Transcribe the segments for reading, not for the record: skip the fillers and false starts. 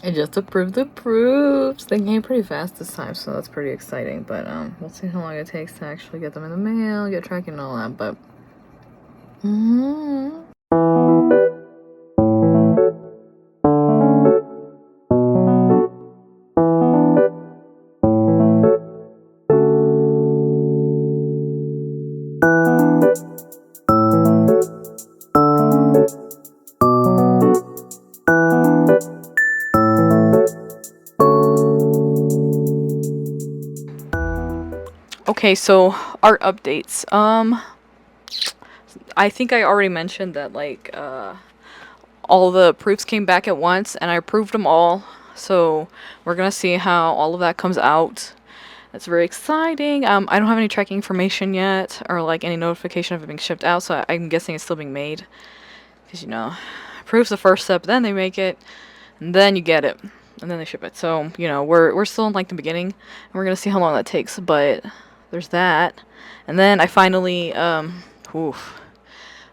I just approved the proofs. They came pretty fast this time, so that's pretty exciting. But we'll see how long it takes to actually get them in the mail, get tracking and all that. But okay, so art updates. I think I already mentioned that like all the proofs came back at once and I approved them all. So we're gonna see how all of that comes out. That's very exciting. I don't have any tracking information yet or like any notification of it being shipped out, so I'm guessing it's still being made. Because you know, proof's the first step, then they make it, and then you get it, and then they ship it. So you know, we're still in like the beginning, and we're gonna see how long that takes. But there's that, and then I finally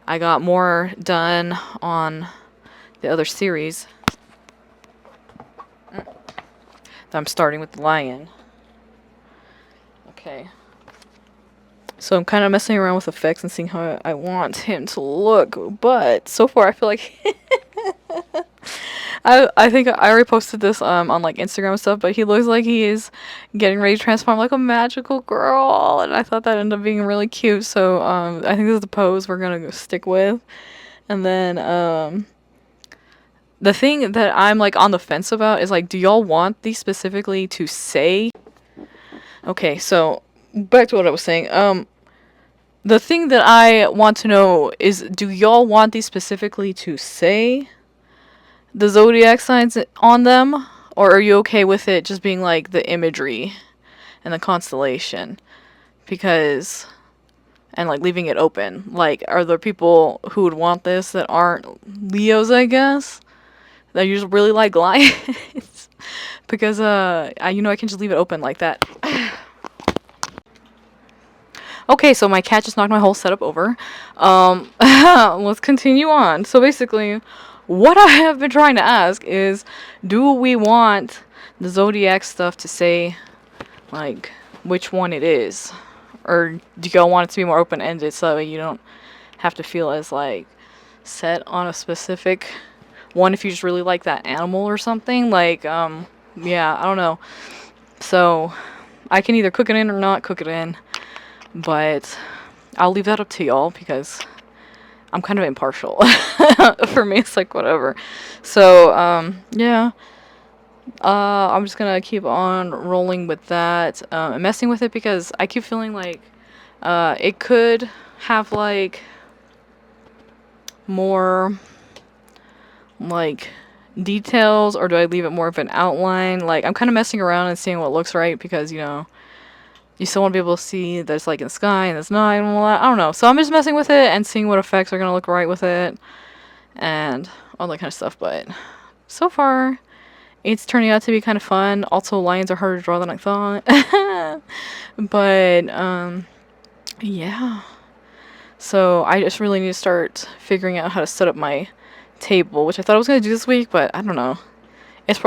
I got more done on the other series. I'm starting with the lion. Okay. So I'm kind of messing around with effects and seeing how I want him to look, but so far I feel like I think I already posted this on like Instagram and stuff, but he looks like he is getting ready to transform like a magical girl, and I thought that ended up being really cute. So I think this is the pose we're gonna stick with, and then the thing that I'm like on the fence about is like, do y'all want these specifically to say? Okay, so back to what I was saying. The thing that I want to know is, do y'all want these specifically to say the zodiac signs on them, or are you okay with it just being like the imagery and the constellation? Because and like leaving it open. Like, are there people who would want this that aren't Leos, I guess? That you just really like lions? Because I can just leave it open like that. Okay, so my cat just knocked my whole setup over. Let's continue on. So basically, what I have been trying to ask is, do we want the zodiac stuff to say, like, which one it is? Or do y'all want it to be more open-ended so that you don't have to feel as, like, set on a specific one if you just really like that animal or something? Like, yeah, I don't know. So, I can either cook it in or not cook it in. But I'll leave that up to y'all because I'm kind of impartial. For me, it's like whatever. So, yeah. I'm just gonna keep on rolling with that. And messing with it because I keep feeling like it could have like more like details, or do I leave it more of an outline? Like, I'm kind of messing around and seeing what looks right because, you know, you still want to be able to see that it's like in the sky and it's not and all that. I don't know. So I'm just messing with it and seeing what effects are going to look right with it and all that kind of stuff. But so far, it's turning out to be kind of fun. Also, lions are harder to draw than I thought. But, yeah. So I just really need to start figuring out how to set up my table, which I thought I was going to do this week, but I don't know.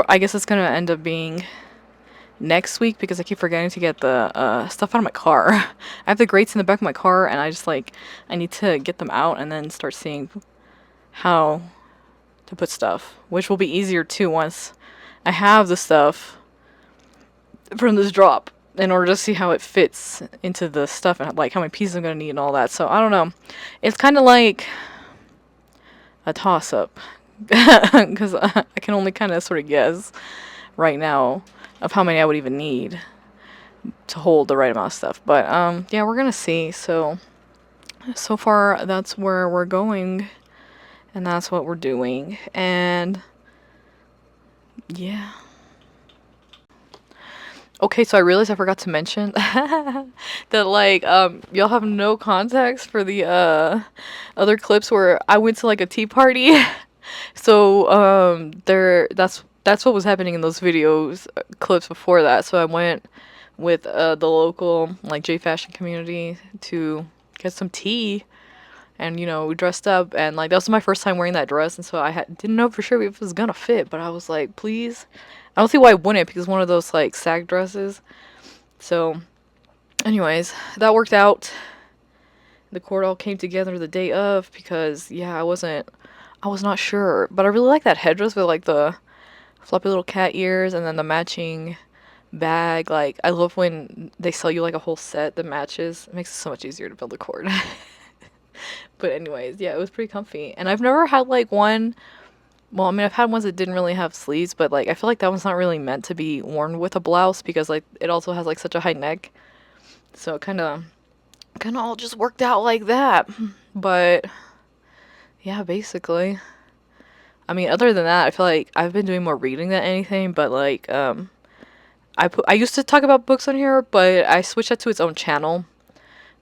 I guess it's going to end up being next week because I keep forgetting to get the stuff out of my car. I have the grates in the back of my car, and I need to get them out and then start seeing how to put stuff, which will be easier too once I have the stuff from this drop in order to see how it fits into the stuff and like how many pieces I'm gonna need and all that. So I don't know. It's kind of like a toss-up because I can only kind of sort of guess right now of how many I would even need to hold the right amount of stuff. But yeah, we're gonna see. So far that's where we're going and that's what we're doing. And yeah. Okay, so I realized I forgot to mention that like y'all have no context for the other clips where I went to like a tea party. So that's what was happening in those videos clips before that. So I went with the local like J fashion community to get some tea And you know, we dressed up, and like that was my first time wearing that dress, and so didn't know for sure if it was gonna fit, but I was like, please. I don't see why I wouldn't, because one of those like sag dresses. So, anyways, that worked out. The court all came together the day of, because yeah, I was not sure, but I really like that headdress with like the floppy little cat ears and then the matching bag. Like, I love when they sell you like a whole set that matches. It makes it so much easier to build a cord. But anyways, yeah, it was pretty comfy. And I've never had like one. Well, I mean, I've had ones that didn't really have sleeves, but like I feel like that one's not really meant to be worn with a blouse, because like it also has like such a high neck. So it kind of all just worked out like that. But yeah, basically. I mean, other than that, I feel like I've been doing more reading than anything, but like I used to talk about books on here, but I switched that to its own channel,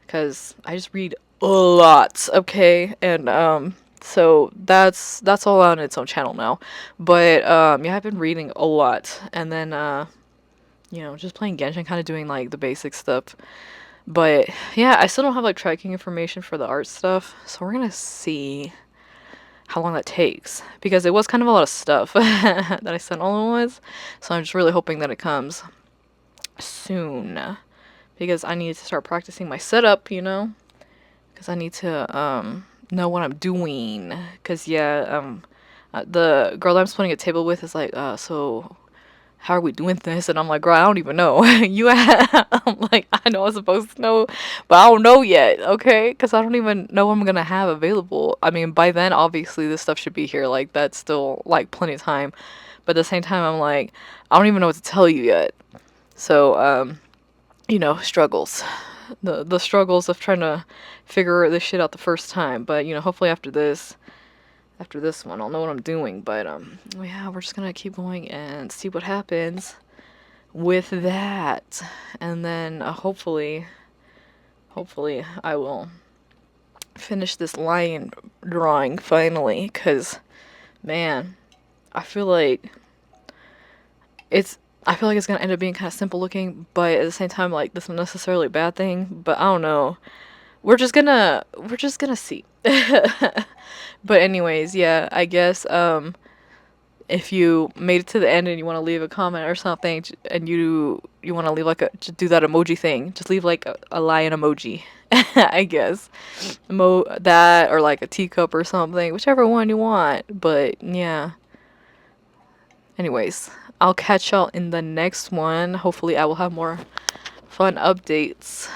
because I just read a lot, okay? And so that's all on its own channel now. But yeah, I've been reading a lot, and then you know, just playing Genshin, kind of doing like the basic stuff. But yeah, I still don't have like tracking information for the art stuff, so we're gonna see how long that takes, because it was kind of a lot of stuff that I sent all at once. So I'm just really hoping that it comes soon, because I need to start practicing my setup, you know, because I need to know what I'm doing. Because yeah, the girl that I'm splitting a table with is like, so how are we doing this? And I'm like, girl, I don't even know. I'm like, I know I'm supposed to know, but I don't know yet, okay? Because I don't even know what I'm gonna have available. I mean, by then, obviously, this stuff should be here. Like, that's still, like, plenty of time. But at the same time, I'm like, I don't even know what to tell you yet. So, you know, struggles. The struggles of trying to figure this shit out the first time. But, you know, hopefully after this one, I'll know what I'm doing. But yeah, we're just gonna keep going and see what happens with that. And then hopefully I will finish this lion drawing finally, because man, I feel like it's gonna end up being kind of simple looking, but at the same time, like, this is not necessarily a bad thing. But I don't know, we're just gonna see. But anyways, yeah, I guess if you made it to the end and you want to leave a comment or something, and you want to leave like just do that emoji thing, just leave like a lion emoji. I guess that, or like a teacup or something, whichever one you want. But yeah, anyways, I'll catch y'all in the next one. Hopefully I will have more fun updates.